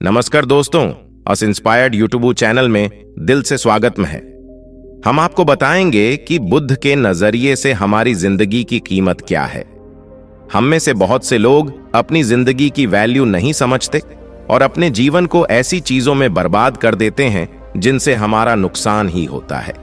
नमस्कार दोस्तों, अस inspired YouTube channel में दिल से स्वागत है। हम आपको बताएंगे कि बुद्ध के नजरिए से हमारी जिंदगी की कीमत क्या है। हम में से बहुत से लोग अपनी जिंदगी की वैल्यू नहीं समझते और अपने जीवन को ऐसी चीजों में बर्बाद कर देते हैं जिनसे हमारा नुकसान ही होता है।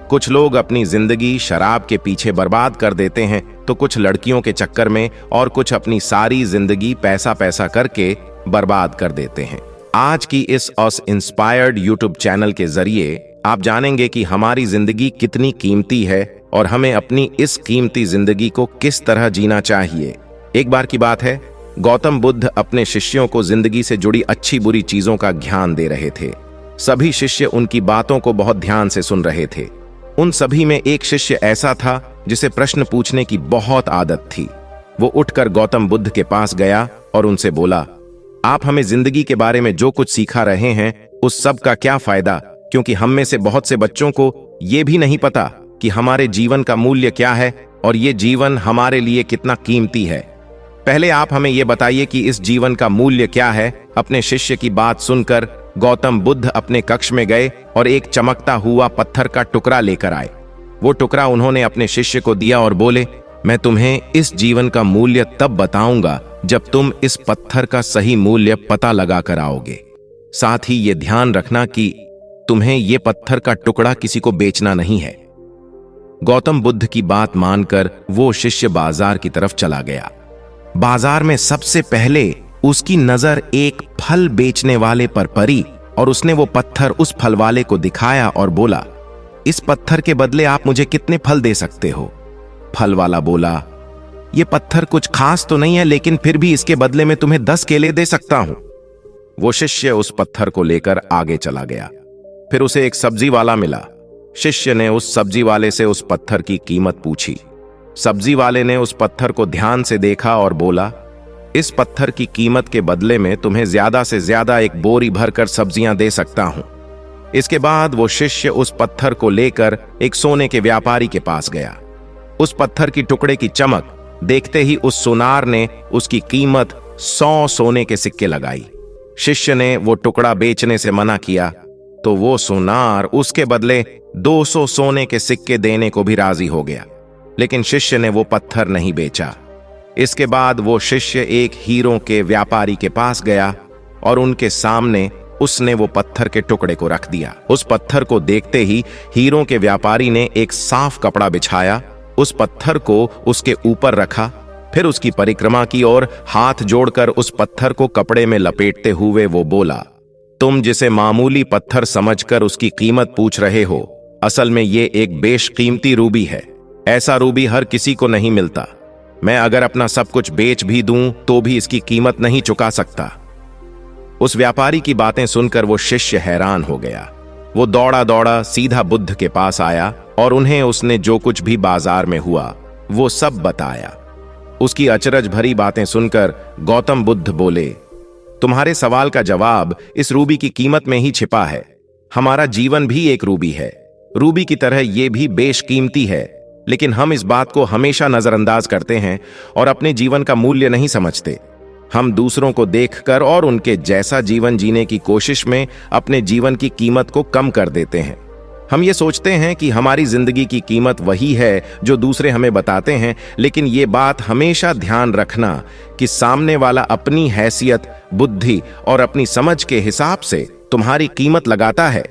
कुछ लोग अपनी जिंदगी शराब के पीछे बर्बाद कर देते हैं, तो कुछ लड़कियों के चक्कर में और कुछ अपनी सारी जिंदगी पैसा पैसा करके बर्बाद कर देते हैं। आज की इस अस इंस्पायर्ड यूट्यूब चैनल के जरिए आप जानेंगे कि हमारी जिंदगी कितनी कीमती है और हमें अपनी इस कीमती जिंदगी को किस तरह जीना चाहिए। एक बार की बात है, गौतम बुद्ध अपने शिष्यों को जिंदगी से जुड़ी अच्छी बुरी चीजों का ज्ञान दे रहे थे। सभी शिष्य उनकी बातों को बहुत ध्यान से सुन रहे थे। उन सभी में एक शिष्य ऐसा था जिसे प्रश्न पूछने की बहुत आदत थी। वो उठकर गौतम बुद्ध के पास गया और उनसे बोला, आप हमें जिंदगी के बारे में जो कुछ सिखा रहे हैं उस सब का क्या फायदा, क्योंकि हम में से बहुत से बच्चों को ये भी नहीं पता कि हमारे जीवन का मूल्य क्या है और ये जीवन हमारे लिए कितना कीमती है। पहले आप हमें ये बताइए कि इस जीवन का मूल्य क्या है। अपने शिष्य की बात सुनकर गौतम बुद्ध अपने कक्ष में गए और एक चमकता हुआ पत्थर का टुकड़ा लेकर आए। वो टुकड़ा उन्होंने अपने शिष्य को दिया और बोले, मैं तुम्हें इस जीवन का मूल्य तब बताऊंगा जब तुम इस पत्थर का सही मूल्य पता लगा कर आओगे। साथ ही ये ध्यान रखना कि तुम्हें ये पत्थर का टुकड़ा किसी को बेचना नहीं है। गौतम बुद्ध की बात मानकर वो शिष्य बाजार की तरफ चला गया। बाजार में सबसे पहले उसकी नजर एक फल बेचने वाले पर पड़ी और उसने वो पत्थर उस फल वाले को दिखाया और बोला, इस पत्थर के बदले आप मुझे कितने फल दे सकते हो? फल वाला बोला, ये पत्थर कुछ खास तो नहीं है, लेकिन फिर भी इसके बदले में तुम्हें 10 केले दे सकता हूं। वो शिष्य उस पत्थर को लेकर आगे चला गया। फिर उसे एक सब्जी वाला मिला। शिष्य ने उस सब्जी वाले से उस पत्थर की कीमत पूछी। सब्जी वाले ने उस पत्थर को ध्यान से देखा और बोला, इस पत्थर की कीमत के बदले में तुम्हें ज्यादा से ज्यादा एक बोरी भरकर सब्जियां दे सकता हूं। इसके बाद वो शिष्य उस पत्थर को लेकर एक सोने के व्यापारी के पास गया। उस पत्थर की टुकड़े की चमक देखते ही उस सुनार ने उसकी कीमत 100 सोने के सिक्के लगाई। शिष्य ने वो टुकड़ा बेचने से मना किया तो वो सुनार उसके बदले 200 सोने के सिक्के देने को भी राजी हो गया, लेकिन शिष्य ने वो पत्थर नहीं बेचा। इसके बाद वो शिष्य एक हीरों के व्यापारी के पास गया और उनके सामने उसने वो पत्थर के टुकड़े को रख दिया। उस पत्थर को देखते ही हीरों के व्यापारी ने एक साफ कपड़ा बिछाया, उस पत्थर को उसके ऊपर रखा, फिर उसकी परिक्रमा की और हाथ जोड़कर उस पत्थर को कपड़े में लपेटते हुए वो बोला, तुम जिसे मामूली पत्थर समझकर उसकी कीमत पूछ रहे हो, असल में ये एक बेशकीमती रूबी है। ऐसा रूबी हर किसी को नहीं मिलता। मैं अगर अपना सब कुछ बेच भी दूं तो भी इसकी कीमत नहीं चुका सकता। उस व्यापारी की बातें सुनकर वो शिष्य हैरान हो गया। वो दौड़ा दौड़ा सीधा बुद्ध के पास आया और उन्हें उसने जो कुछ भी बाजार में हुआ वो सब बताया। उसकी अचरज भरी बातें सुनकर गौतम बुद्ध बोले, तुम्हारे सवाल का जवाब इस रूबी की कीमत में ही छिपा है। हमारा जीवन भी एक रूबी है। रूबी की तरह ये भी बेशकीमती है, लेकिन हम इस बात को हमेशा नजरअंदाज करते हैं और अपने जीवन का मूल्य नहीं समझते। हम दूसरों को देखकर और उनके जैसा जीवन जीने की कोशिश में अपने जीवन की कीमत को कम कर देते हैं। हम ये सोचते हैं कि हमारी जिंदगी की कीमत वही है जो दूसरे हमें बताते हैं, लेकिन ये बात हमेशा ध्यान रखना कि सामने वाला अपनी हैसियत, बुद्धि और अपनी समझ के हिसाब से तुम्हारी कीमत लगाता है।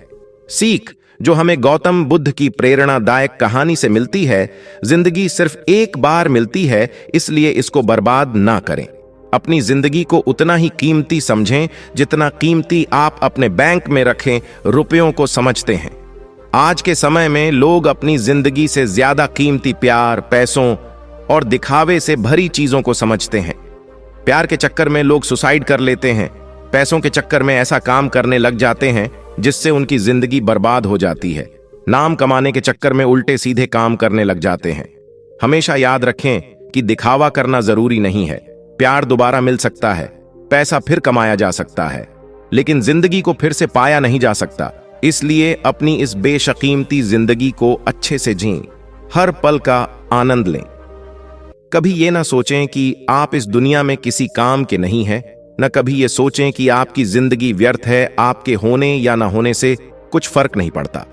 सीख जो हमें गौतम बुद्ध की प्रेरणादायक कहानी से मिलती है, जिंदगी सिर्फ एक बार मिलती है, इसलिए इसको बर्बाद ना करें। अपनी जिंदगी को उतना ही कीमती समझें जितना कीमती आप अपने बैंक में रखें रुपयों को समझते हैं। आज के समय में लोग अपनी जिंदगी से ज्यादा कीमती प्यार, पैसों और दिखावे से भरी चीजों को समझते हैं। प्यार के चक्कर में लोग सुसाइड कर लेते हैं। पैसों के चक्कर में ऐसा काम करने लग जाते हैं जिससे उनकी जिंदगी बर्बाद हो जाती है। नाम कमाने के चक्कर में उल्टे सीधे काम करने लग जाते हैं। हमेशा याद रखें कि दिखावा करना जरूरी नहीं है। प्यार दोबारा मिल सकता है, पैसा फिर कमाया जा सकता है, लेकिन जिंदगी को फिर से पाया नहीं जा सकता। इसलिए अपनी इस बेशकीमती जिंदगी को अच्छे से जिएं, हर पल का आनंद लें। कभी ये ना सोचें कि आप इस दुनिया में किसी काम के नहीं हैं। न कभी ये सोचें कि आपकी जिंदगी व्यर्थ है, आपके होने या न होने से कुछ फर्क नहीं पड़ता।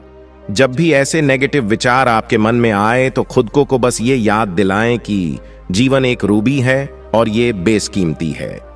जब भी ऐसे नेगेटिव विचार आपके मन में आए तो खुद को बस ये याद दिलाएं कि जीवन एक रूबी है और ये बेशकीमती है।